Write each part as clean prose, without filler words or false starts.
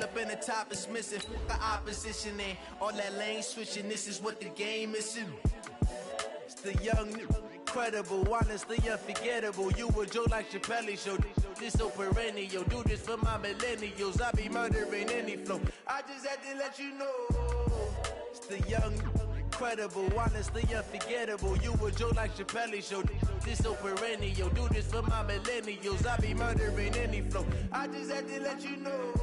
up in the top is missing. The opposition and all that lane switching. This is what the game is. It's the young, incredible, honestly unforgettable. You a Joe like Chappelle show. This so perennial. Do this for my millennials. I be murdering any flow. I just had to let you know. It's the young, incredible, honestly unforgettable. You a Joe like Chappelle show. This so perennial. Do this for my millennials. I be murdering any flow. I just had to let you know.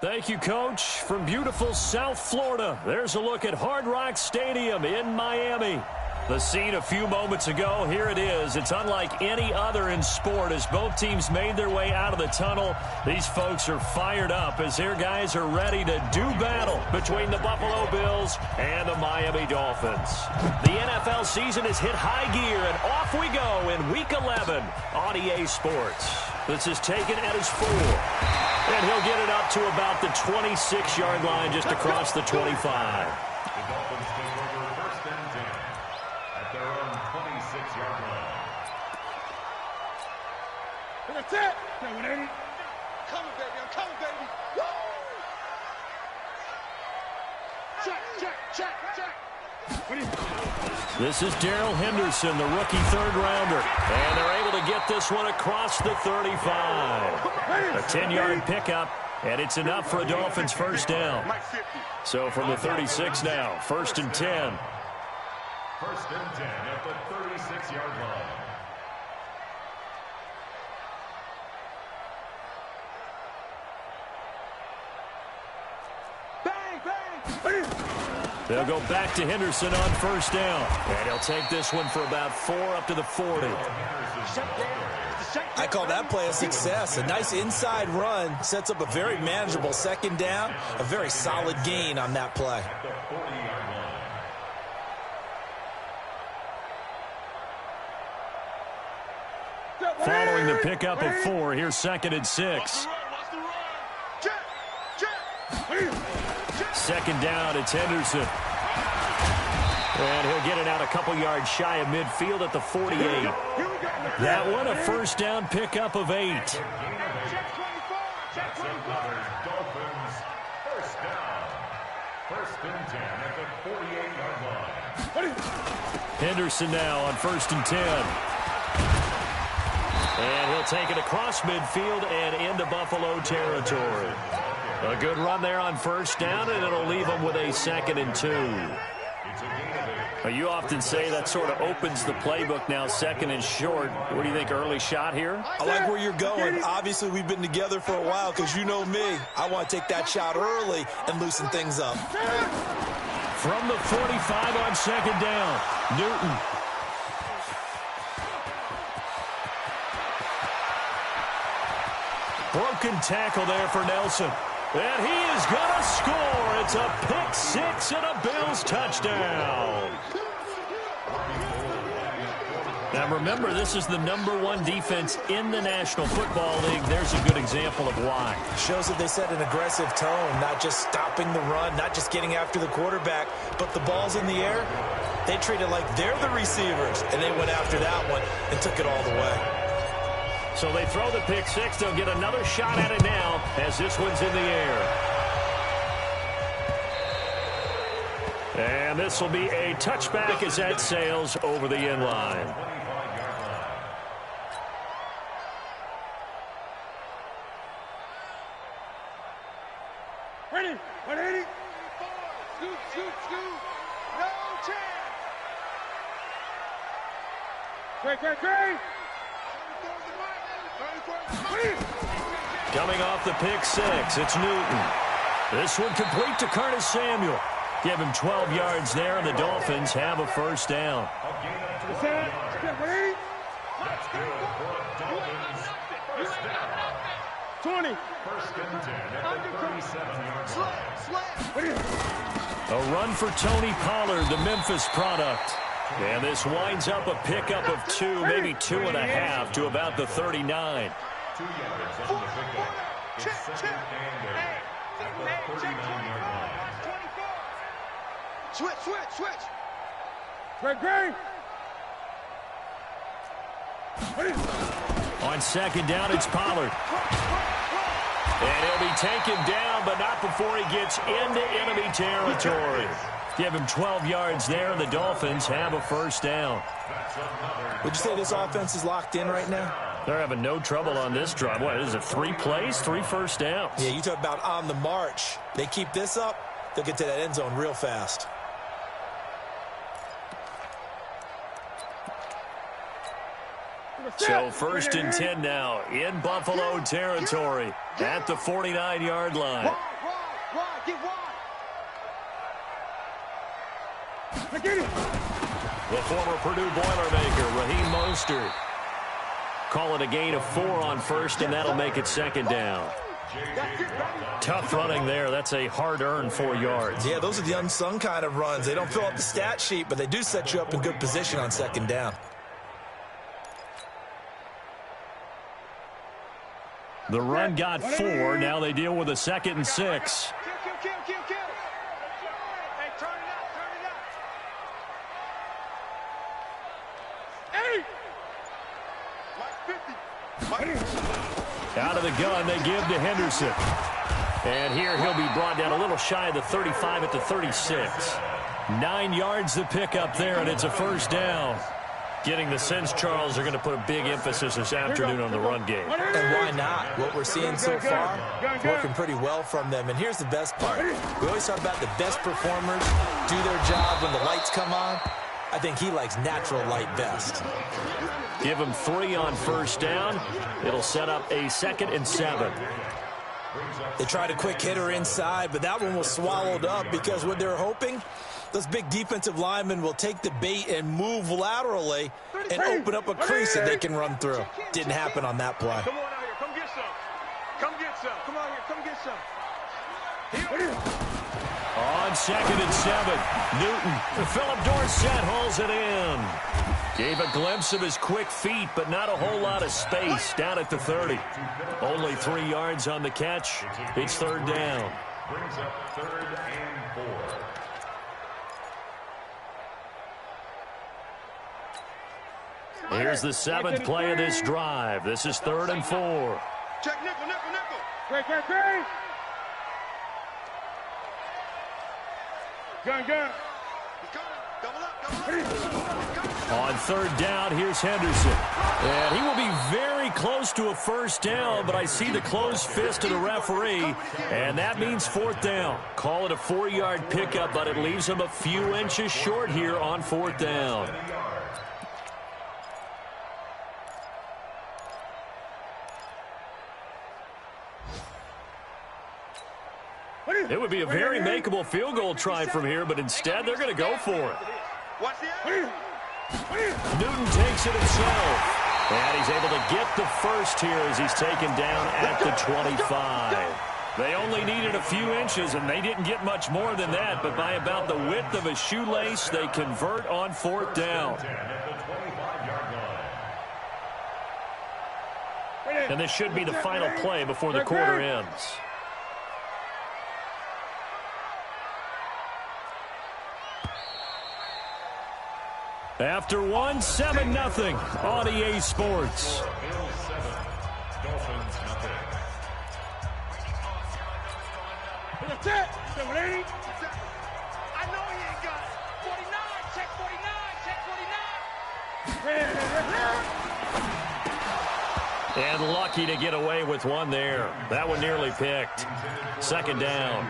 Thank you, Coach. From beautiful South Florida, there's a look at Hard Rock Stadium in Miami. The scene a few moments ago, here it is. It's unlike any other in sport as both teams made their way out of the tunnel. These folks are fired up as their guys are ready to do battle between the Buffalo Bills and the Miami Dolphins. The NFL season has hit high gear, and off we go in Week 11 on EA Sports. This is taken at his 4. And he'll get it up to about the 26-yard line just across the 25. The Dolphins take over 1st and 10 at their own 26-yard line. That's it. Coming, baby. I'm coming, baby. Woo! Check. This is Darrell Henderson, the rookie third-rounder. And they're able to get this one across the 35. A 10-yard pickup, and it's enough for a Dolphins first down. So from the 36 now, 1st and 10. 1st and 10 at the 36-yard line. They'll go back to Henderson on 1st down. And he'll take this one for about 4 up to the 40. I call that play a success. A nice inside run sets up a very manageable 2nd down. A very solid gain on that play. Following the pickup of 4, here's 2nd and 6. 2nd down, it's Henderson. And he'll get it out a couple yards shy of midfield at the 48. That one, a 1st down pickup of 8. Dolphins 1st down. 1st and 10 at the 48-yard line. Henderson now on 1st and 10. And he'll take it across midfield and into Buffalo territory. A good run there on 1st down, and it'll leave them with a 2nd and 2. You often say that sort of opens the playbook now, 2nd and short. What do you think, early shot here? I like where you're going. Obviously, we've been together for a while because you know me. I want to take that shot early and loosen things up. From the 45 on 2nd down, Newton. Broken tackle there for Nelson. And he is going to score. It's a pick 6 and a Bills touchdown. Now remember, this is the #1 defense in the National Football League. There's a good example of why. Shows that they set an aggressive tone, not just stopping the run, not just getting after the quarterback, but the ball's in the air. They treat it like they're the receivers, and they went after that one and took it all the way. So they throw the pick 6. They'll get another shot at it now as this one's in the air. And this will be a touchback as that sails over the end line. Ready? 180. Scoot. No chance. Great. Coming off the pick 6, it's Newton. This one complete to Curtis Samuel. Give him 12 yards there, and the Dolphins have a 1st down. 20. 1st and 10 at the 37-yard line. A run for Tony Pollard, the Memphis product. And this winds up a pickup of 2, maybe 2.5 to about the 39. 2 yards on the pickup. It's 2nd and 8. Switch. Great. On second down, it's Pollard. And he'll be taken down, but not before he gets into enemy territory. Give him 12 yards there, and the Dolphins have a first down. Would you say this offense is locked in right now? They're having no trouble on this drive. What is it, 3 plays, 3 first downs? Yeah, you talk about on the march. They keep this up, they'll get to that end zone real fast. So first and 10 now in Buffalo territory at the 49-yard line. Wide, get wide. The former Purdue Boilermaker, Raheem Mostert. Call it a gain of 4 on first, and that'll make it second down. Tough running there. That's a hard-earned 4 yards. Yeah, those are the unsung kind of runs. They don't fill up the stat sheet, but they do set you up in good position on second down. The run got 4. Now they deal with a 2nd and 6. Kill. Hey, turn it up. Hey! Like 50. Out of the gun, they give to Henderson. And here he'll be brought down a little shy of the 35 at the 36. 9 yards to pick up there, and it's a first down. Getting the sense, Charles, they're going to put a big emphasis this afternoon on the run game. And why not? What we're seeing so far, working pretty well from them. And here's the best part. We always talk about the best performers do their job when the lights come on. I think he likes natural light best. Give him 3 on first down. It'll set up a 2nd and 7. They tried a quick hitter inside, but that one was swallowed up because what they're hoping, those big defensive linemen will take the bait and move laterally and open up a crease that they can run through. Didn't happen on that play. Come on out here. Come get some. Come on here. Come get some. On 2nd and 7, Newton. Philip Dorsett hauls it in. Gave a glimpse of his quick feet, but not a whole lot of space down at the 30. Only 3 yards on the catch. It's 3rd down. Brings up 3rd and 4. Here's the 7th play of this drive. This is 3rd and 4. Check nickel. Great. Gun. Double up. On 3rd down, here's Henderson. And he will be very close to a first down, but I see the closed fist of the referee, and that means 4th down. Call it a 4-yard pickup, but it leaves him a few inches short here on 4th down. It would be a very makeable field goal try from here, but instead they're going to go for it. Watch the Newton takes it himself, and he's able to get the first here as he's taken down at the 25. They only needed a few inches, and they didn't get much more than that, but by about the width of a shoelace, they convert on 4th down. And this should be the final play before the quarter ends. After 1, 7-0 on EA Sports. That's it. I know he ain't got it. 49. Check 49. And lucky to get away with one there. That one nearly picked. 2nd down.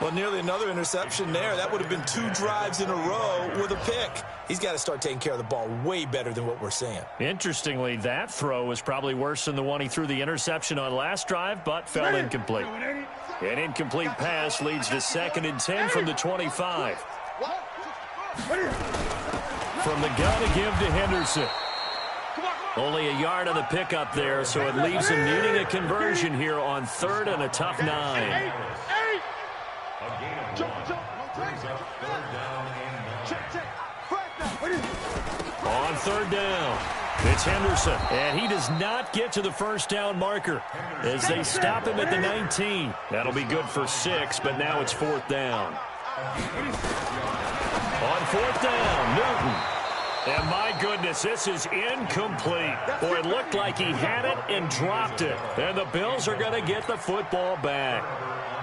Well, nearly another interception there. That would have been 2 drives in a row with a pick. He's got to start taking care of the ball way better than what we're seeing. Interestingly, that throw was probably worse than the one he threw the interception on last drive, but fell incomplete. An incomplete pass leads to 2nd and 10 from the 25. From the gun to give to Henderson. Only a yard on the pickup there, so it leaves him needing a conversion here on 3rd and a tough 9. On 3rd down, it's Henderson, and he does not get to the first down marker as they stop him at the 19. That'll be good for 6, but now it's 4th down. On fourth down, Newton. And my goodness, this is incomplete. Boy, it looked like he had it and dropped it. And the Bills are going to get the football back.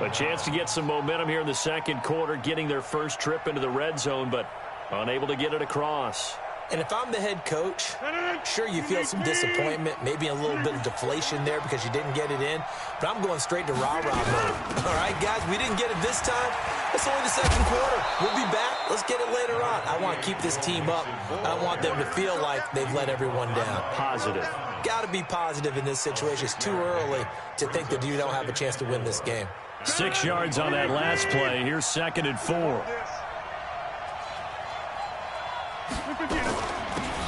A chance to get some momentum here in the second quarter, getting their first trip into the red zone, but unable to get it across. And if I'm the head coach, sure, you feel some disappointment, maybe a little bit of deflation there because you didn't get it in, but I'm going straight to rah-rah mode. All right, guys, we didn't get it this time. It's only the second quarter. We'll be back. Let's get it later on. I want to keep this team up. I don't want them to feel like they've let everyone down. Positive. Got to be positive in this situation. It's too early to think that you don't have a chance to win this game. 6 yards on that last play. Here's 2nd and 4.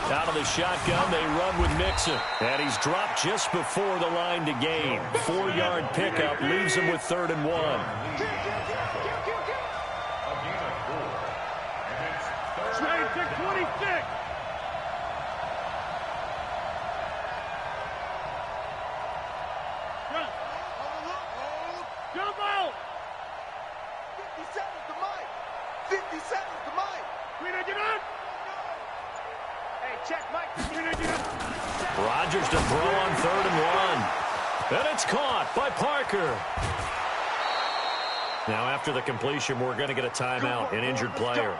Out of the shotgun, they run with Mixon. And he's dropped just before the line to gain. 4-yard pickup leaves him with 3rd and 1. Pick 26. Jump out. 50 seconds to Mike. 50 seconds to Mike. Hey, check Mike. Rodgers to throw on 3rd and 1. And it's caught by Parker. Now after the completion, we're going to get a timeout, an injured player.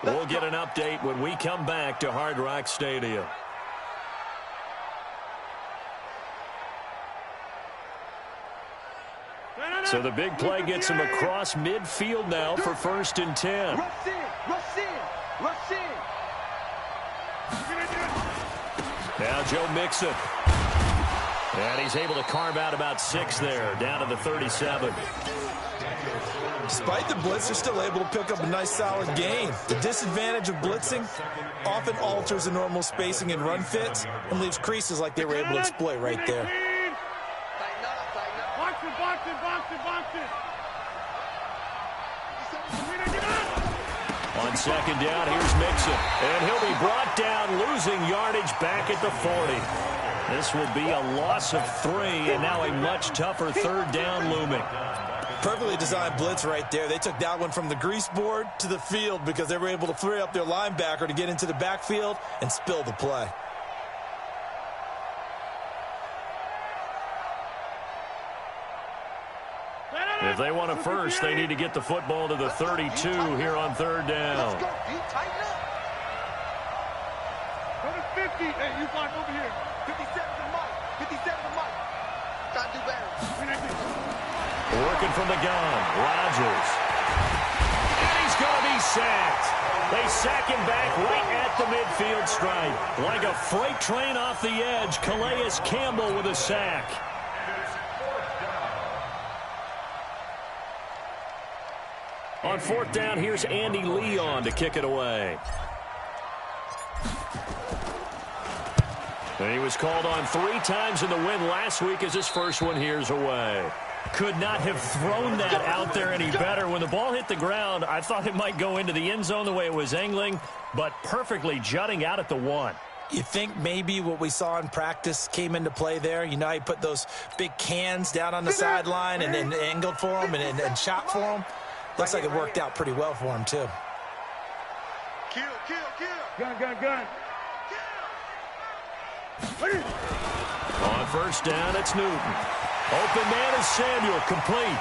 We'll get an update when we come back to Hard Rock Stadium. So the big play gets him across midfield now for 1st and 10. Rush in. Rush in. Rush in. Now Joe Mixon. And he's able to carve out about 6 there, down to the 37. Despite the blitz, they're still able to pick up a nice, solid gain. The disadvantage of blitzing often alters the normal spacing and run fits and leaves creases like they were able to exploit right there. Tighten up, tighten up. Box it, box it, box it, box it. On 2nd down, here's Mixon. And he'll be brought down, losing yardage back at the 40. This will be a loss of 3, and now a much tougher 3rd down looming. Perfectly designed blitz right there. They took that one from the grease board to the field because they were able to free up their linebacker to get into the backfield and spill the play. If they want a first, they need to get the football to the 32 here on 3rd down. Let's go. You tighten up. Go to 50. Hey, you block over here. 57 to Mike. 57 to Mike. Try to do better. Working from the gun, Rodgers. And he's going to be sacked. They sack him back right at the midfield stripe. Like a freight train off the edge, Calais Campbell with a sack. On 4th down, here's Andy Leon to kick it away. And he was called on 3 times in the win last week as his first one here's away. Could not have thrown that out there any better. When the ball hit the ground, I thought it might go into the end zone the way it was angling, but perfectly jutting out at the 1. You think maybe what we saw in practice came into play there? You know, he put those big cans down on the sideline and then angled for him and shot for him. Looks like it worked out pretty well for him, too. Kill, kill, kill. Gun, gun, gun. Kill. On 1st down, it's Newton. Open man is Samuel, complete.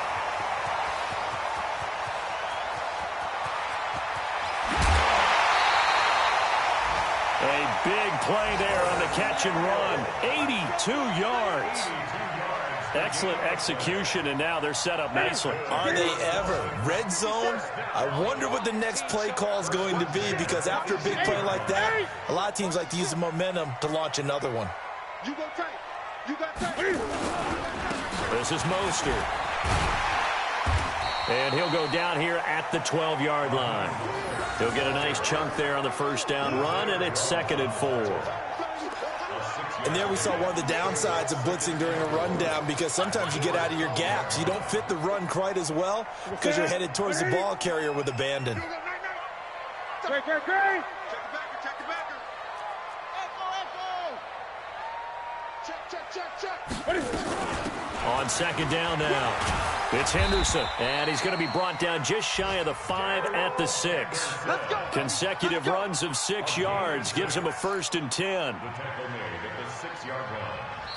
A big play there on the catch and run. 82 yards. Excellent execution, and now they're set up nicely. Are they ever? Red zone? I wonder what the next play call is going to be, because after a big play like that, a lot of teams like to use the momentum to launch another one. You go tight. You got tight. This is Mostert. And he'll go down here at the 12-yard line. He'll get a nice chunk there on the 1st down run, and it's 2nd and 4. And there we saw one of the downsides of blitzing during a rundown, because sometimes you get out of your gaps. You don't fit the run quite as well because you're headed towards the ball carrier with abandon. Check the backer, check the backer. Echo, echo. Check. On 2nd down now. It's Henderson, and he's going to be brought down just shy of the 5 at the 6. Consecutive runs of 6 yards gives him a 1st and 10.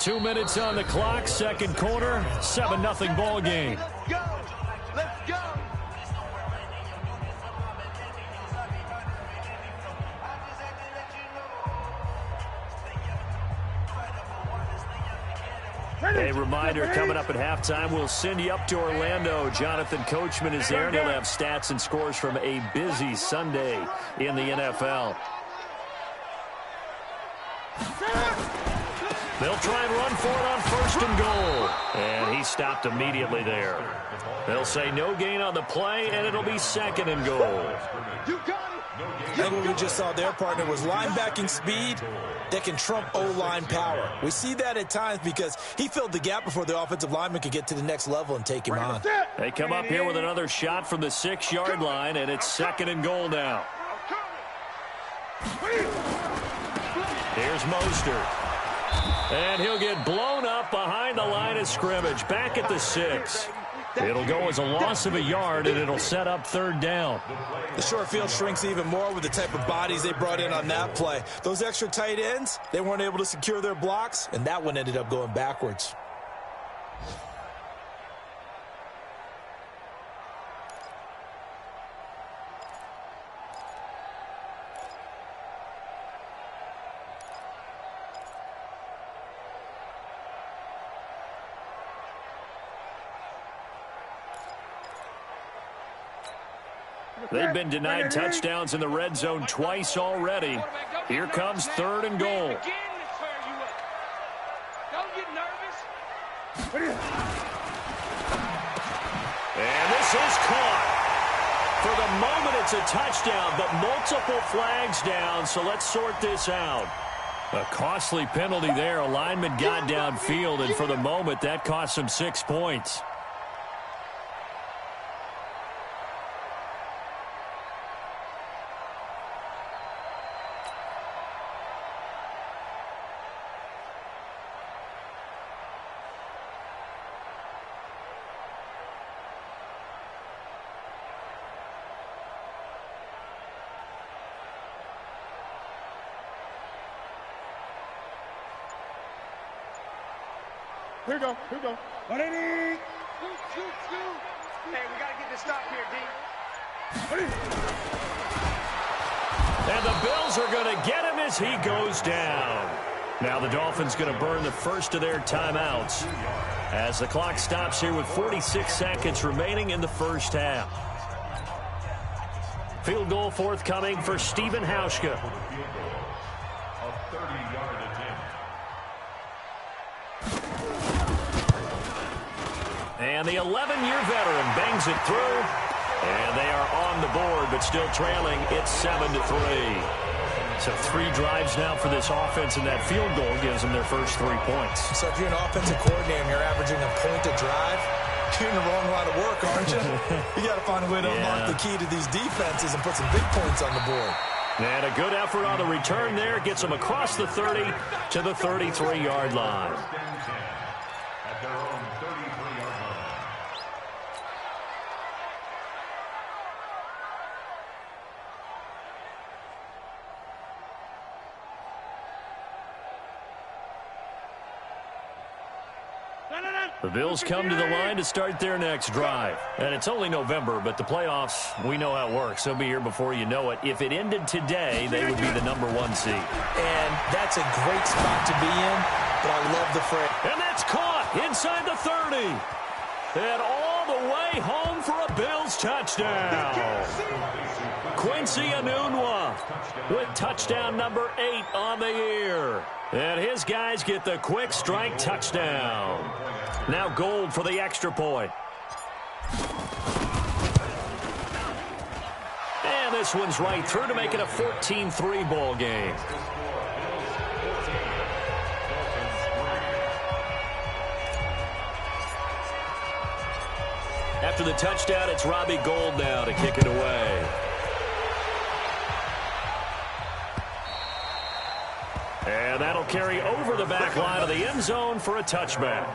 2 minutes on the clock, second quarter, 7-0 ball game. Let's go. Let's go. A reminder, coming up at halftime, we'll send you up to Orlando. Jonathan Coachman is there, and he'll have stats and scores from a busy Sunday in the NFL. They'll try and run for it on 1st and goal. And he stopped immediately there. They'll say no gain on the play, and it'll be 2nd and goal. You got it. I think what we just saw their partner was linebacking speed that can trump O-line power. We see that at times because he filled the gap before the offensive lineman could get to the next level and take him on. They come up here with another shot from the 6-yard line, and it's 2nd and goal now. Here's Mostert. And he'll get blown up behind the line of scrimmage, back at the 6. It'll go as a loss of a yard, and it'll set up 3rd down. The short field shrinks even more with the type of bodies they brought in on that play. Those extra tight ends, they weren't able to secure their blocks, and that one ended up going backwards. They've been denied touchdowns in the red zone twice already. Here comes 3rd and goal. Don't get nervous. And this is caught. For the moment, it's a touchdown, but multiple flags down, so let's sort this out. A costly penalty there. A lineman got downfield, and for the moment, that cost him 6 points. Here we go. Here we go. What it is? Shoot. Hey, we got to get this stop here, D. And the Bills are going to get him as he goes down. Now the Dolphins going to burn the first of their timeouts as the clock stops here with 46 seconds remaining in the first half. Field goal forthcoming for Stephen Hauschka. A 30-yard attempt. And the 11-year veteran bangs it through. And they are on the board, but still trailing. It's 7-3. So 3 drives now for this offense, and that field goal gives them their first 3 points. So if you're an offensive coordinator and you're averaging a point a drive, you're in the wrong line of work, aren't you? You got to find a way to unlock the key to these defenses and put some big points on the board. And a good effort on the return there. Gets them across the 30 to the 33-yard line. At their own 33-yard line. The Bills come to the line to start their next drive. And it's only November, but the playoffs, we know how it works. They'll be here before you know it. If it ended today, they would be the #1 seed. And that's a great spot to be in, but I love the fray. And that's caught inside the 30. And all the way home for a Bills touchdown. Quincy Enunwa with touchdown number 8 on the year. And his guys get the quick strike touchdown. Now Gold for the extra point. And this one's right through to make it a 14-3 ball game. After the touchdown, it's Robbie Gould now to kick it away. And that'll carry over the back line of the end zone for a touchback.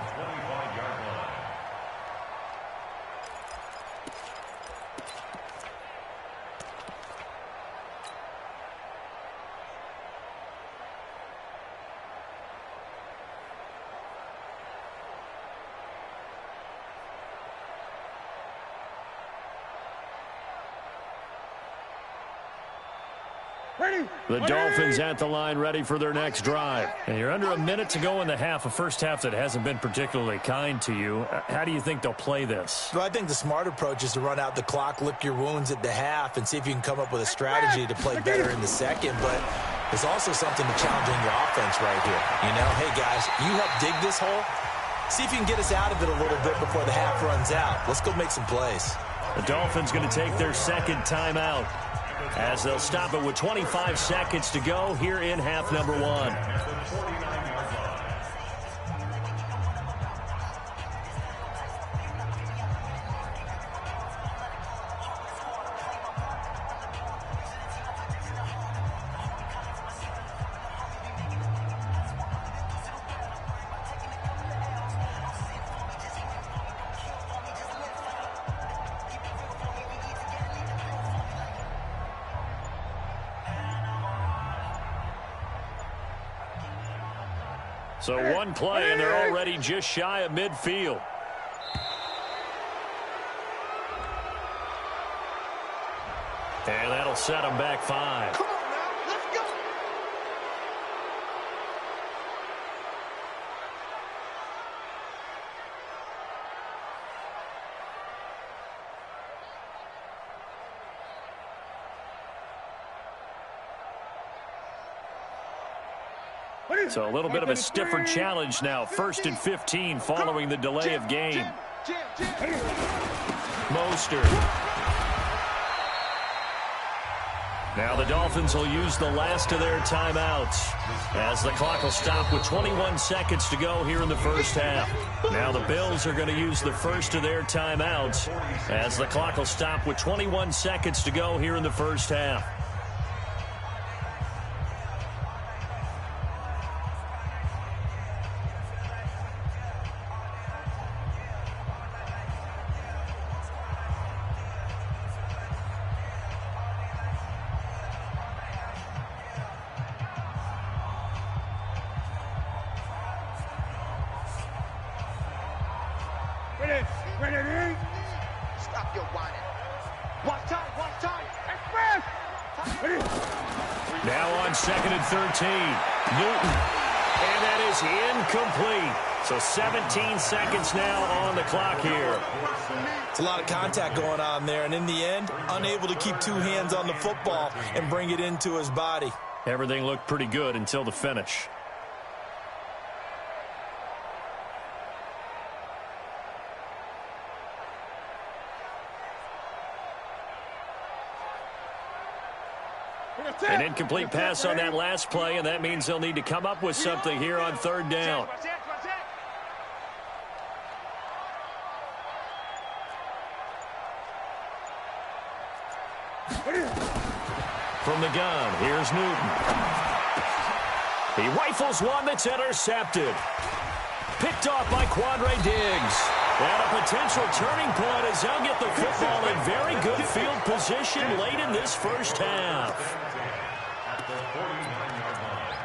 The Dolphins at the line ready for their next drive. And you're under a minute to go in the half, a first half that hasn't been particularly kind to you. How do you think they'll play this? Well, I think the smart approach is to run out the clock, lick your wounds at the half, and see if you can come up with a strategy to play better in the second. But there's also something to challenging your offense right here. You know, hey, guys, you help dig this hole. See if you can get us out of it a little bit before the half runs out. Let's go make some plays. The Dolphins going to take their second timeout as they'll stop it with 25 seconds to go here in half number one. So one play, and they're already just shy of midfield. And that'll set them back 5. Come on now, let's go. So a little bit of a stiffer challenge now. 1st and 15 following the delay of game. Mostert. Now the Dolphins will use the last of their timeouts as the clock will stop with 21 seconds to go here in the first half. Now the Bills are going to use the first of their timeouts as the clock will stop with 21 seconds to go here in the first half. Stop your whining. Watch time, watch time. Now on 2nd and 13. Newton. And that is incomplete. So 17 seconds now on the clock here. It's a lot of contact going on there, and in the end, unable to keep 2 hands on the football and bring it into his body. Everything looked pretty good until the finish. An incomplete pass on that last play, and that means they'll need to come up with something here on 3rd down. From the gun, here's Newton. He rifles one that's intercepted. Picked off by Quandre Diggs. And a potential turning point as they'll get the football in very good field position late in this first half. At the 49-yard line.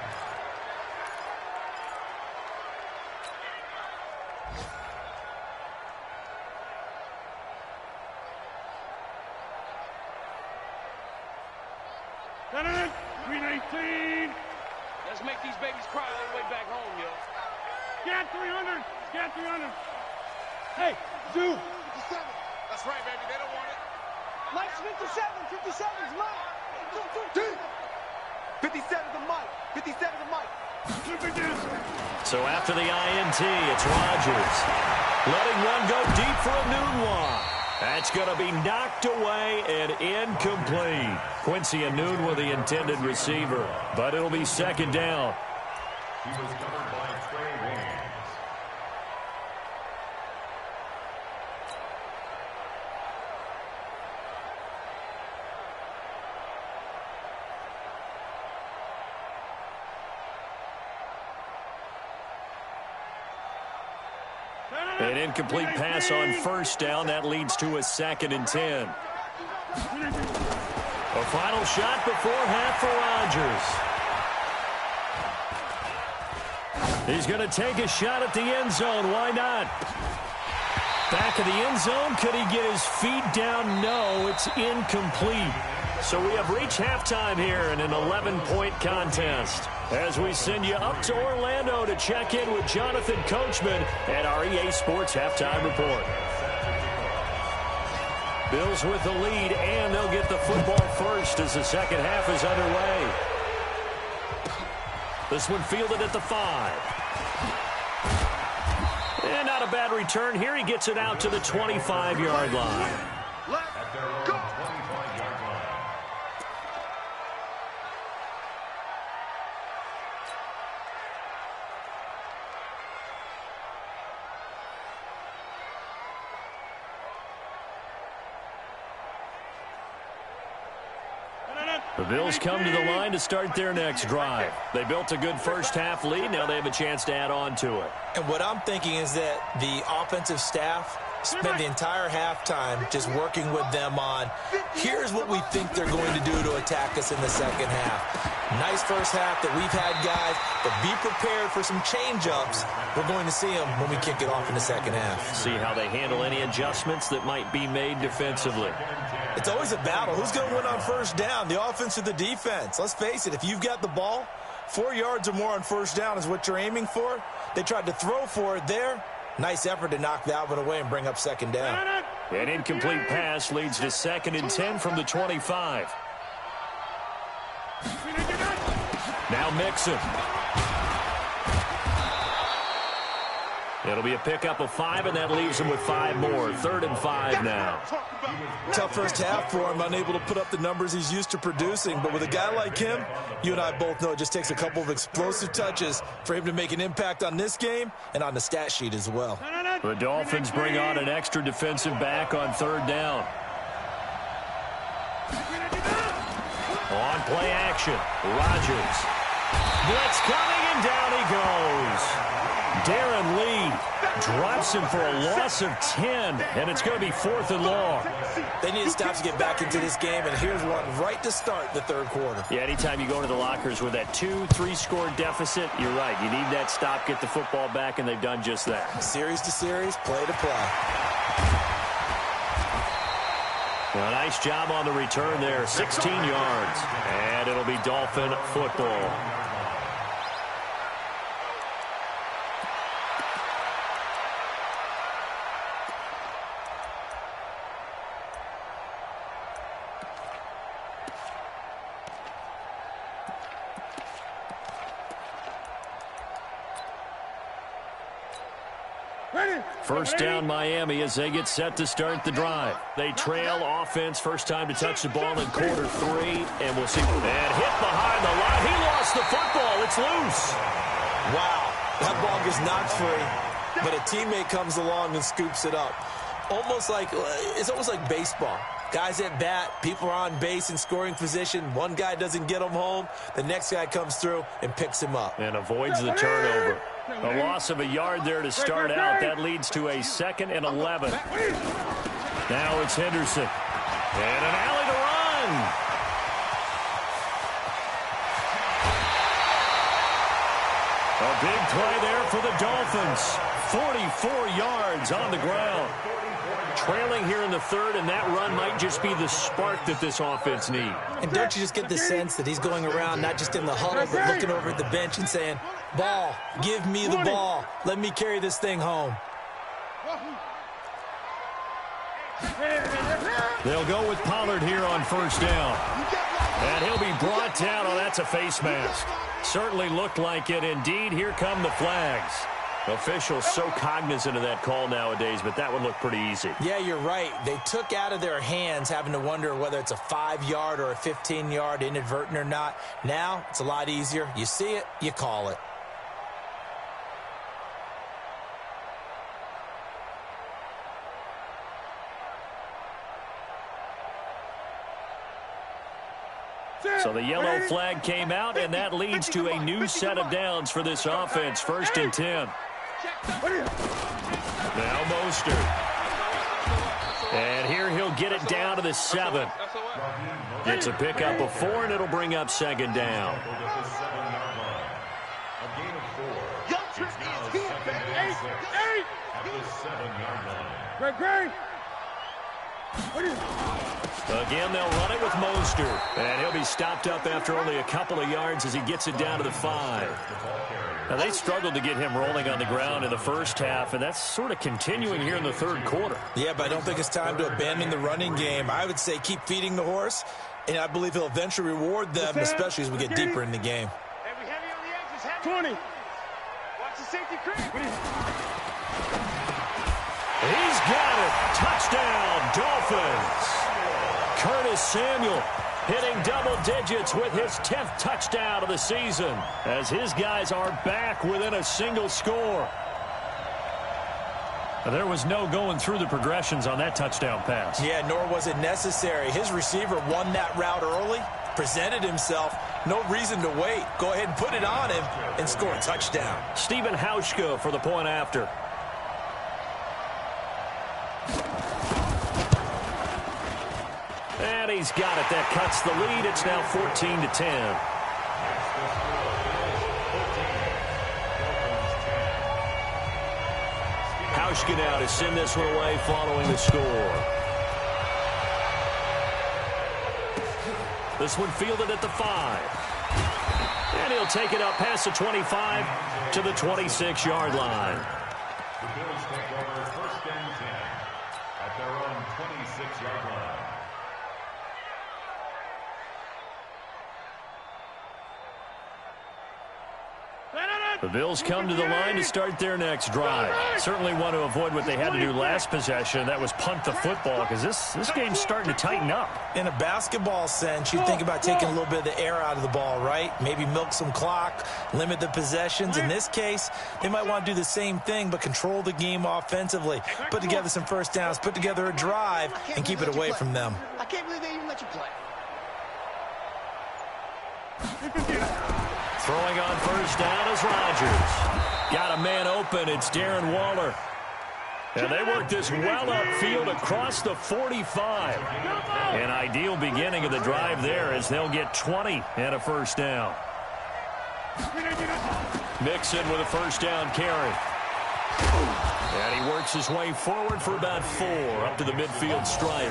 Let's make these babies cry all the way back home, yo. Scan 300. Scan 300. Hey, Zoo. 57. That's right, baby. They don't want it. Mike's 57. 57's Mike. 57's the Mike. 57's the Mike. So after the INT, it's Rodgers. Letting one go deep for a Nunwa. That's going to be knocked away and incomplete. Quincy Enunwa with the intended receiver, but it'll be 2nd down. He was covered by Trey Williams. An incomplete pass on 1st down. That leads to a 2nd and 10. A final shot before half for Rodgers. He's going to take a shot at the end zone. Why not? Back of the end zone. Could he get his feet down? No, it's incomplete. So we have reached halftime here in an 11-point contest. As we send you up to Orlando to check in with Jonathan Coachman at our EA Sports Halftime Report. Bills with the lead, and they'll get the football first as the second half is underway. This one fielded at the 5. And not a bad return here. He gets it out to the 25-yard line. At their own 25-yard line. The Bills come to the line to start their next drive. They built a good first-half lead. Now they have a chance to add on to it. And what I'm thinking is that the offensive staff spent the entire halftime just working with them on, here's what we think they're going to do to attack us in the second half. Nice first half that we've had, guys, but be prepared for some change-ups. We're going to see them when we kick it off in the second half. See how they handle any adjustments that might be made defensively. It's always a battle. Who's going to win on first down, the offense or the defense? Let's face it, if you've got the ball, 4 yards or more on first down is what you're aiming for. They tried to throw for it there. Nice effort to knock that one away and bring up second down. An incomplete pass leads to 2nd and 10 from the 25. Now Mixon. It'll be a pickup of 5, and that leaves him with 5 more. 3rd and 5 now. Tough first half for him, unable to put up the numbers he's used to producing. But with a guy like him, you and I both know it just takes a couple of explosive touches for him to make an impact on this game and on the stat sheet as well. The Dolphins bring on an extra defensive back on 3rd down. On play action, Rodgers. Blitz coming, and down he goes. Darren Lee drops him for a loss of 10, and it's going to be 4th and long. They need to stop to get back into this game, and here's one right to start the third quarter. Yeah, anytime you go into the lockers with that 2-3 score deficit, you're right. You need that stop, get the football back, and they've done just that. Series to series, play to play. Well, nice job on the return there, 16 yards, and it'll be Dolphin football. First down Miami as they get set to start the drive. They trail offense, first time to touch the ball in quarter 3, and we'll see. And hit behind the line. He lost the football. It's loose. Wow, that ball gets knocked free, but a teammate comes along and scoops it up. It's almost like baseball. Guys at bat, people are on base in scoring position. One guy doesn't get him home. The next guy comes through and picks him up. And avoids the turnover. A loss of a yard there to start out. That leads to a 2nd and 11. Now it's Henderson. And an alley to run. A big play there for the Dolphins. 44 yards on the ground. Trailing here in the 3rd, and that run might just be the spark that this offense needs. And don't you just get the sense that he's going around not just in the huddle, but looking over at the bench and saying, ball, give me the ball. Let me carry this thing home. They'll go with Pollard here on first down. And he'll be brought down. Oh, that's a face mask. Certainly looked like it. Indeed, here come the flags. Officials so cognizant of that call nowadays, but that would look pretty easy. Yeah, you're right. They took out of their hands having to wonder whether it's a 5-yard or a 15-yard inadvertent or not. Now, it's a lot easier. You see it, you call it. So the yellow flag came out, and that leads to a new set of downs for this offense. 1st and 10. Now Mostert. And here he'll get it down to the 7. It's a pickup of 4, and it'll bring up 2nd down. at the 7-yard line. Great. Again, they'll run it with Mostert. And he'll be stopped up after only a couple of yards as he gets it down to the 5. Now, they struggled to get him rolling on the ground in the first half, and that's sort of continuing here in the third quarter. Yeah, but I don't think it's time to abandon the running game. I would say keep feeding the horse, and I believe he'll eventually reward them, especially as we get deeper in the game. Heavy on the edges, heavy. 20. Watch the safety creep. He's got it. Touchdown, Dolphins. Curtis Samuel hitting double digits with his 10th touchdown of the season as his guys are back within a single score. There was no going through the progressions on that touchdown pass. Yeah, nor was it necessary. His receiver won that route early, presented himself. No reason to wait. Go ahead and put it on him and score a touchdown. Stephen Hauschka for the point after. And he's got it. That cuts the lead. It's now 14-10. Hauschka now to send this one away following the score. This one fielded at the 5. And he'll take it up past the 25 to the 26-yard line. The Bills take over 1st and 10 at their own 26-yard line. The Bills come to the line to start their next drive. Certainly want to avoid what they had to do last possession. That was punt the football, because this game's starting to tighten up. In a basketball sense, you think about taking a little bit of the air out of the ball, right? Maybe milk some clock, limit the possessions. In this case, they might want to do the same thing, but control the game offensively. Put together some first downs, put together a drive, and keep it away from them. I can't believe they even let you play. Throwing on first down is Rodgers. Got a man open. It's Darren Waller. And they work this well upfield across the 45. An ideal beginning of the drive there as they'll get 20 and a first down. Mixon with a first down carry. And he works his way forward for about 4 up to the midfield stripe.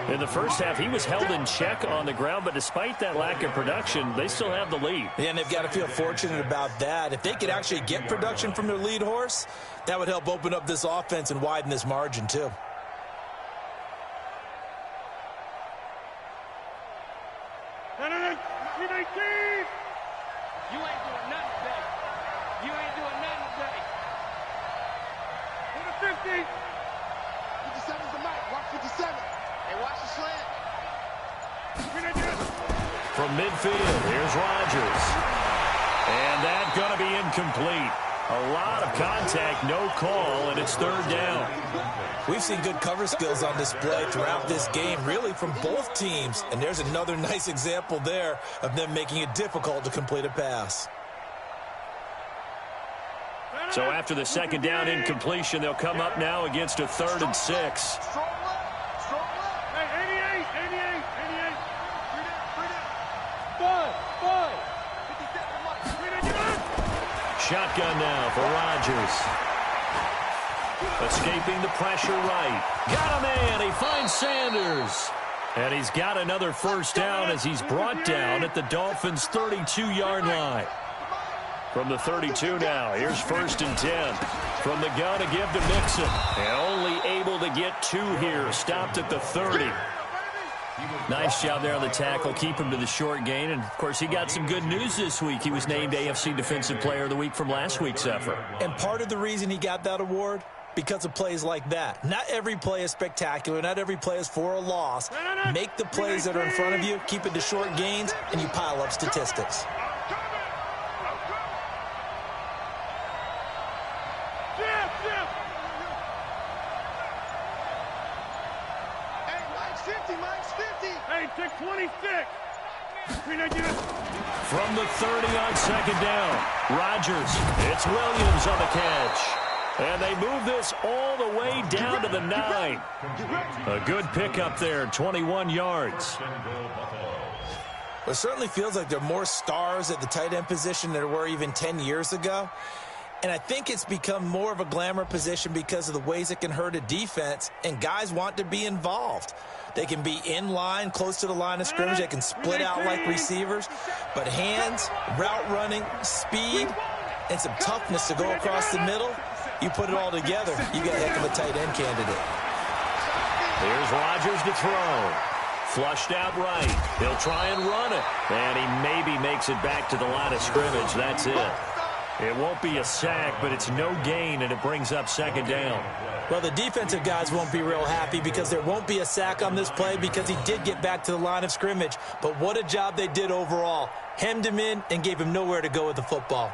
In the first half, he was held in check on the ground, but despite that lack of production, they still have the lead. Yeah, and they've got to feel fortunate about that. If they could actually get production from their lead horse, that would help open up this offense and widen this margin, too. You ain't doing nothing today. You ain't doing nothing today. To the 50. 57's the mark. Watch 57. Hey, watch the slant. From midfield, here's Rodgers. And that's going to be incomplete. A lot of contact, no call, and it's 3rd down. We've seen good cover skills on display throughout this game, really from both teams. And there's another nice example there of them making it difficult to complete a pass. So after the 2nd down incompletion, they'll come up now against a 3rd and 6. Strong left. Strong left. Hey, 88. 5. 57 Mike. Shotgun now for Rodgers. Escaping the pressure right. Got a man. He finds Sanders. And he's got another first down as he's brought down at the Dolphins' 32-yard line. From the 32 now, here's 1st and 10. From the gun to give to Mixon. And only able to get 2 here. Stopped at the 30. Nice job there on the tackle. Keep him to the short gain. And, of course, he got some good news this week. He was named AFC Defensive Player of the Week from last week's effort. And part of the reason he got that award, because of plays like that. Not every play is spectacular. Not every play is for a loss. Make the plays that are in front of you, keep it to short gains, and you pile up statistics. Mike's 50. Hey, take 26. From the 30 on 2nd down, Rodgers. It's Williams on the catch. And they move this all the way down to the 9. A good pickup there, 21 yards. Well, it certainly feels like there are more stars at the tight end position than there were even 10 years ago. And I think it's become more of a glamour position because of the ways it can hurt a defense, and guys want to be involved. They can be in line, close to the line of scrimmage. They can split out like receivers. But hands, route running, speed, and some toughness to go across the middle, you put it all together, you got a heck of a tight end candidate. Here's Rodgers to throw. Flushed out right. He'll try and run it. And he maybe makes it back to the line of scrimmage. That's it. It won't be a sack, but it's no gain, and it brings up second down. Well, the defensive guys won't be real happy because there won't be a sack on this play because he did get back to the line of scrimmage. But what a job they did overall. Hemmed him in and gave him nowhere to go with the football.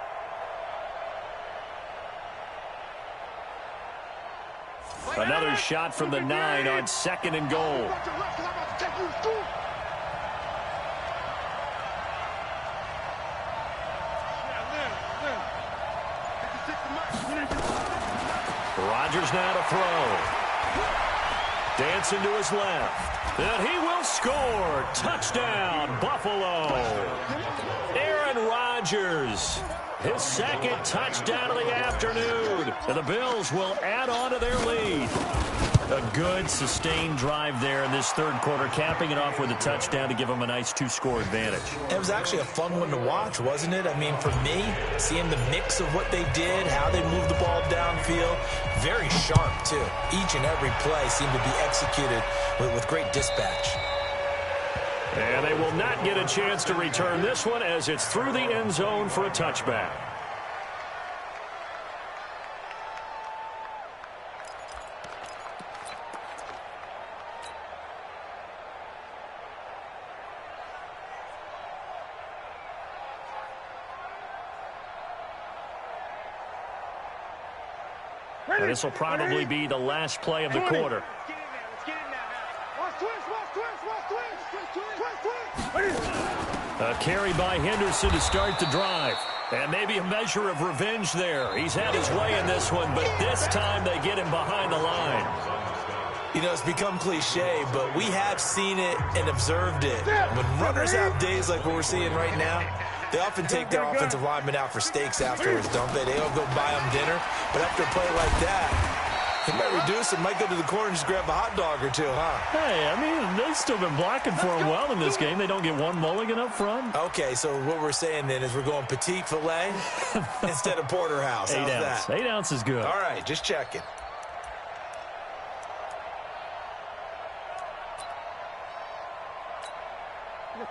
Another shot from the 9 on 2nd and goal. Rodgers now to throw. Dancing to his left. And he will score. Touchdown, Buffalo. Aaron Rodgers. His second touchdown of the afternoon. And the Bills will add on to their lead. A good, sustained drive there in this third quarter, capping it off with a touchdown to give them a nice 2-score advantage. It was actually a fun one to watch, wasn't it? I mean, for me, seeing the mix of what they did, how they moved the ball downfield, very sharp, too. Each and every play seemed to be executed with great dispatch. And they will not get a chance to return this one as it's through the end zone for a touchback. And this will probably be the last play of the quarter. A carry by Henderson to start the drive. And maybe a measure of revenge there. He's had his way in this one, but this time they get him behind the line. You know, it's become cliche, but we have seen it and observed it. When runners have days like what we're seeing right now, they often take their offensive linemen out for steaks afterwards, don't they? They all go buy them dinner. But after a play like that, he might reduce it, might go to the corner and just grab a hot dog or two, huh? Hey, I mean, they've still been blocking for him well in this game. They don't get one mulligan up front. Okay, so what we're saying then is we're going petite filet instead of porterhouse. How's 8 ounce. that? 8 ounce is good. All right, just checking.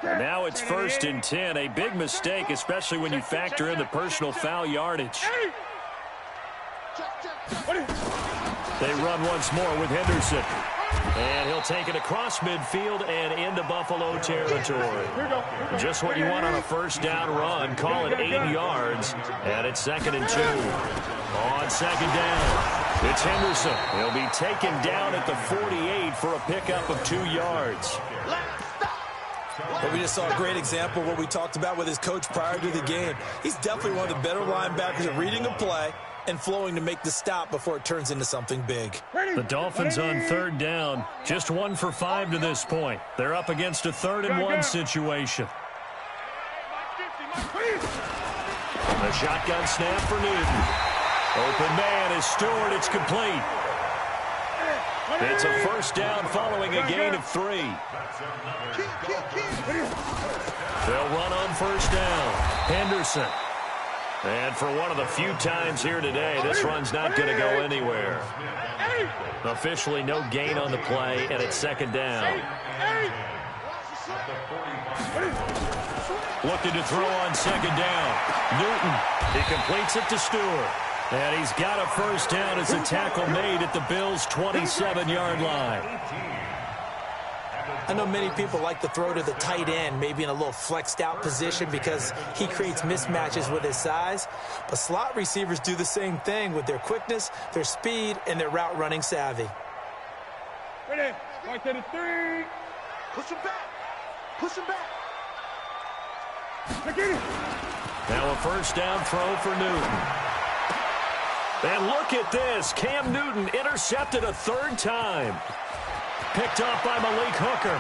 And now it's 1st and 10. A big mistake, especially when you factor in the personal foul yardage. They run once more with Henderson. And he'll take it across midfield and into Buffalo territory. Just what you want on a first down run. Call it 8 yards. And it's 2nd and 2. On 2nd down, it's Henderson. He'll be taken down at the 48 for a pickup of 2 yards. But we just saw a great example of what we talked about with his coach prior to the game. He's definitely one of the better linebackers at reading a play and flowing to make the stop before it turns into something big. The Dolphins on 3rd down, just 1 for 5 to this point. They're up against a 3rd and 1 situation. The shotgun snap for Newton. Open man is Stewart. It's complete. It's a first down following a gain of 3. They'll run on first down. Henderson. And for one of the few times here today, this run's not going to go anywhere. Officially no gain on the play, and it's 2nd down. Looking to throw on 2nd down. Newton. He completes it to Stewart. And he's got a first down as a tackle made at the Bills' 27-yard line. I know many people like to throw to the tight end, maybe in a little flexed out position because he creates mismatches with his size. But slot receivers do the same thing with their quickness, their speed, and their route running savvy. Ready? Right to the 3. Push him back. Push him back. Now a first down throw for Newton. And look at this. Cam Newton intercepted a 3rd time. Picked off by Malik Hooker.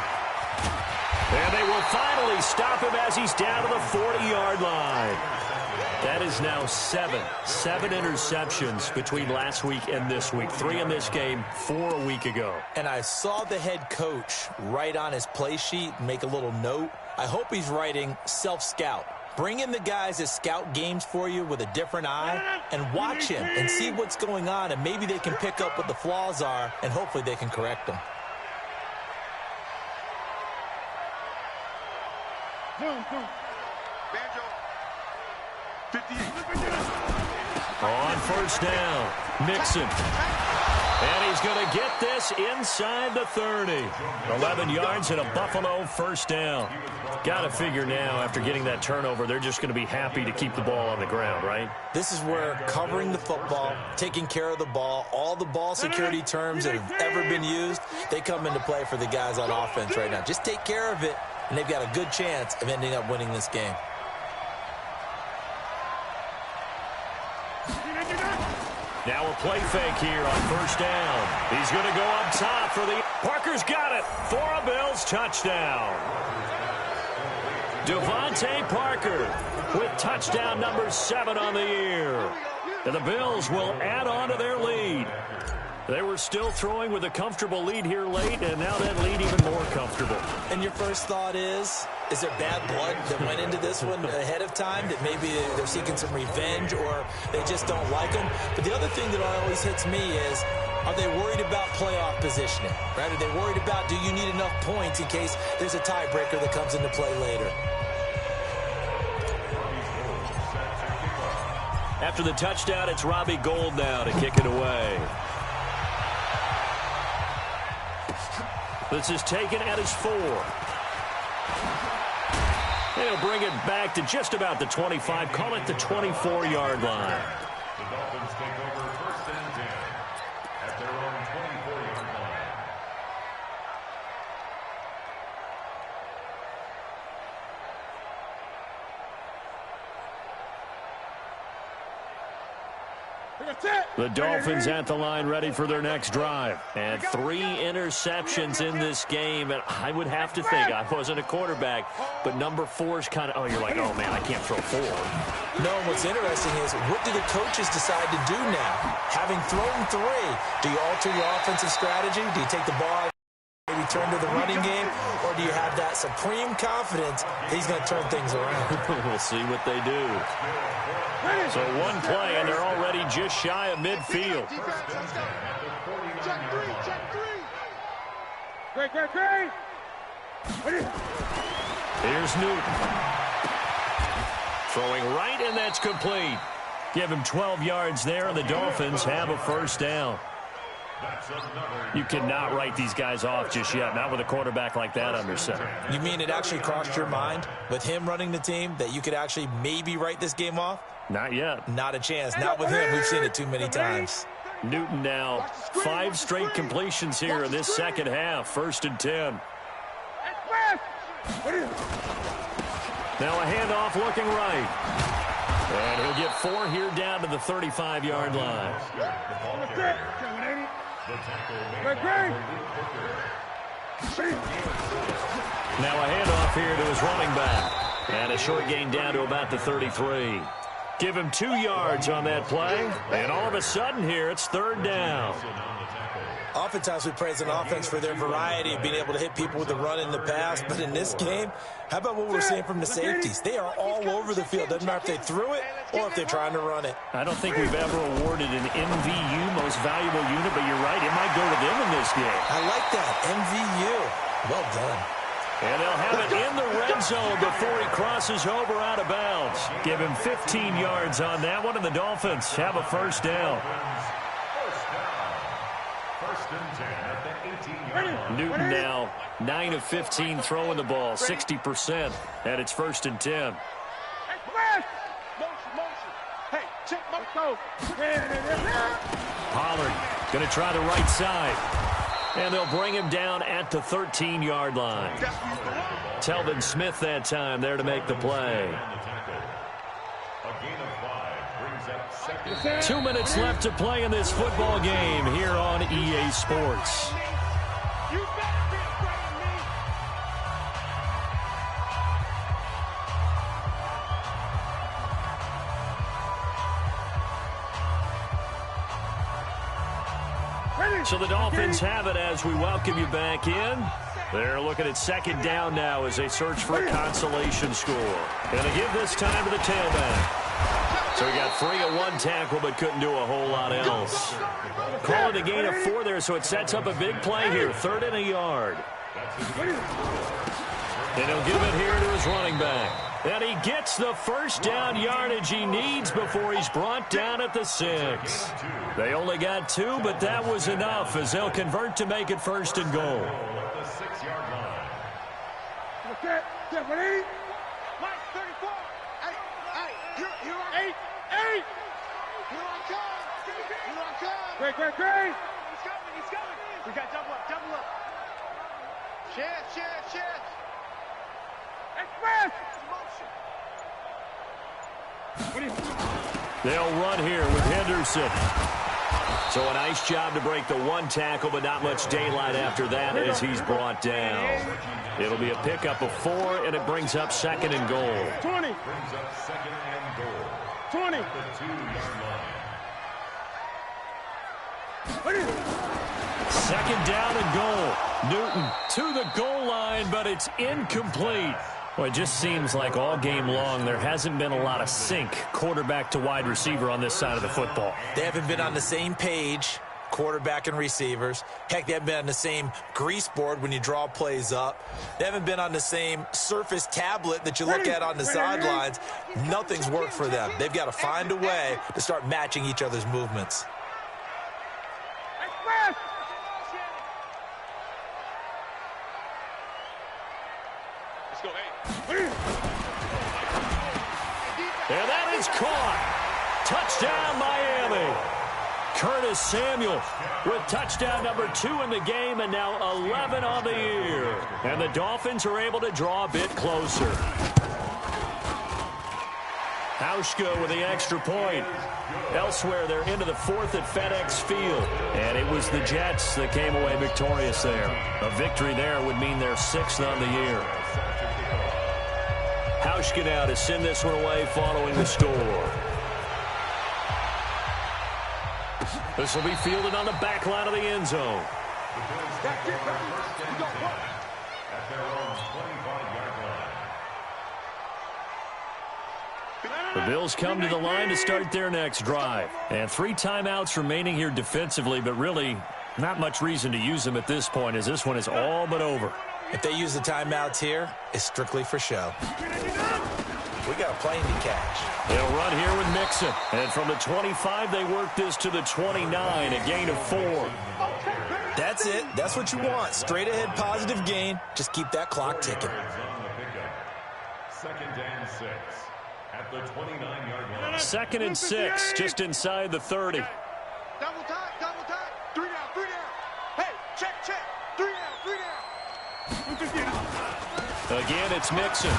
And they will finally stop him as he's down to the 40-yard line. That is now seven interceptions between last week and this week. 3 in this game, 4 a week ago. And I saw the head coach write on his play sheet and make a little note. I hope he's writing self-scout. Bring in the guys that scout games for you with a different eye and watch him and see what's going on, and maybe they can pick up what the flaws are, and hopefully they can correct them. Banjo. 58. On first down, Mixon. And he's going to get this inside the 30. 11 yards and a Buffalo first down. Got to figure now, after getting that turnover, they're just going to be happy to keep the ball on the ground, right? This is where covering the football, taking care of the ball, all the ball security terms that have ever been used, they come into play for the guys on offense right now. Just take care of it, and they've got a good chance of ending up winning this game. Now a play fake here on first down. He's going to go up top for the... Parker's got it for a Bills touchdown. Devontae Parker with touchdown number 7 on the year. And the Bills will add on to their lead. They were still throwing with a comfortable lead here late, and now that lead even more comfortable. And your first thought is there bad blood that went into this one ahead of time, that maybe they're seeking some revenge or they just don't like them? But the other thing that always hits me is, are they worried about playoff positioning? Right? Are they worried about, do you need enough points in case there's a tiebreaker that comes into play later? After the touchdown, it's Robbie Gould now to kick it away. This is taken at his 4. He'll bring it back to just about the 25. Call it the 24-yard line. The Dolphins take over first and 10 at their own 24-yard line. The Dolphins at the line, ready for their next drive. And 3 interceptions in this game. And I would have to think, I wasn't a quarterback, but number 4 is kind of, oh, you're like, oh, man, I can't throw 4. No, what's interesting is, what do the coaches decide to do now? Having thrown 3, do you alter your offensive strategy? Do you take the ball, maybe turn to the running game? Or do you have that supreme confidence that he's going to turn things around? We'll see what they do. So one play, and they're already just shy of midfield. Check 3, check 3. Great. Here's Newton. Throwing right, and that's complete. Give him 12 yards there, and the Dolphins have a first down. You cannot write these guys off just yet, not with a quarterback like that under center. You mean it actually crossed your mind with him running the team that you could actually maybe write this game off? Not yet. Not a chance. Not with him. We've seen it too many times. Newton now 5 straight completions here in this second half. First and 10. Now a handoff looking right. And he'll get 4 here down to the 35-yard line. Now a handoff here to his running back. And a short gain down to about the 33. Give him 2 yards on that play. And all of a sudden here, it's third down. Oftentimes we praise an offense for their variety of being able to hit people with the run in the pass. But in this game, how about what we're seeing from the safeties? They are all over the field. Doesn't matter if they threw it or if they're trying to run it. I don't think we've ever awarded an MVU, most valuable unit, but you're right. It might go to them in this game. I like that. MVU. Well done. And they'll have it in the red zone before he crosses over out of bounds. Give him 15 yards on that one, and the Dolphins have a first down. First and 10 at the 18-yard line. Newton now 9 of 15 throwing the ball, 60%, and it's first and 10. Hey, check my code. Pollard going to try the right side. And they'll bring him down at the 13-yard line. Telvin Smith that time there to make the play. 2 minutes left to play in this football game here on EA Sports. So the Dolphins have it as we welcome you back in. They're looking at second down now as they search for a consolation score. And they give this time to the tailback. So he got free of one tackle but couldn't do a whole lot else. Calling a gain of 4 there, so it sets up a big play here. 3rd and a yard. And he'll give it here to his running back. And he gets the first down yardage he needs before he's brought down at the 6. They only got 2, but that was enough as they'll convert to make it 1st and goal. Okay, get ready. Mike, 34. Hey, you're on 8. You're on come. You're on come. Great. He's coming. We got double up. Share. Express. They'll run here with Henderson. So a nice job to break the 1 tackle, but not much daylight after that as he's brought down. It'll be a pickup of 4, and it brings up 2nd and goal. 20. Brings up 2nd and goal. 20. The 2-yard line. 2nd down and goal. Newton to the goal line, but it's incomplete. Well, it just seems like all game long there hasn't been a lot of sync quarterback to wide receiver on this side of the football. They haven't been on the same page, quarterback and receivers. Heck, they haven't been on the same grease board when you draw plays up. They haven't been on the same Surface tablet that you look at on the sidelines. Nothing's worked for them. They've got to find a way to start matching each other's movements. And that is caught. Touchdown, Miami. Curtis Samuel with touchdown number 2 in the game and now 11 on the year. And the Dolphins are able to draw a bit closer. Hauschka with the extra point. Elsewhere, they're into the 4th at FedEx Field. And it was the Jets that came away victorious there. A victory there would mean they're 6th on the year. Hauschka now to send this one away following the score. This will be fielded on the back line of the end zone. The Bills come to the line to start their next drive. And 3 timeouts remaining here defensively, but really not much reason to use them at this point as this one is all but over. If they use the timeouts here, it's strictly for show. We got a plane to catch. They'll run here with Mixon. And from the 25, they work this to the 29, a gain of 4. That's it. That's what you want. Straight ahead positive gain. Just keep that clock ticking. 2nd and 6 at the 29-yard line. 2nd and 6, just inside the 30. Double time. 3 down. Hey, check. 3 down. Again, it's Mixon.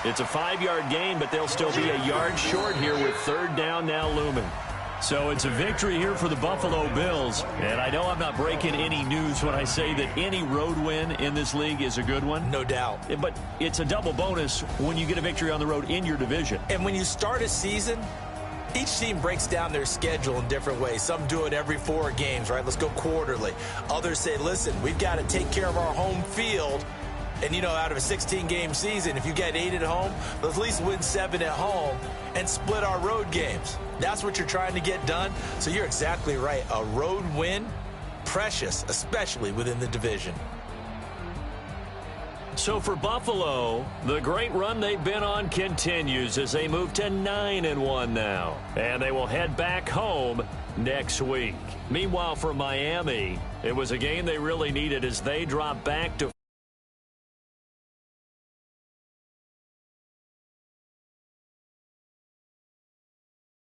It's a 5-yard gain, but they'll still be a yard short here with 3rd down now looming. So it's a victory here for the Buffalo Bills. And I know I'm not breaking any news when I say that any road win in this league is a good one. No doubt. But it's a double bonus when you get a victory on the road in your division. And when you start a season, each team breaks down their schedule in different ways. Some do it every 4 games, right? Let's go quarterly. Others say, listen, we've got to take care of our home field. And, you know, out of a 16-game season, if you get 8 at home, let's at least win 7 at home and split our road games. That's what you're trying to get done. So you're exactly right. A road win, precious, especially within the division. So for Buffalo, the great run they've been on continues as they move to 9-1 now. And they will head back home next week. Meanwhile, for Miami, it was a game they really needed as they drop back to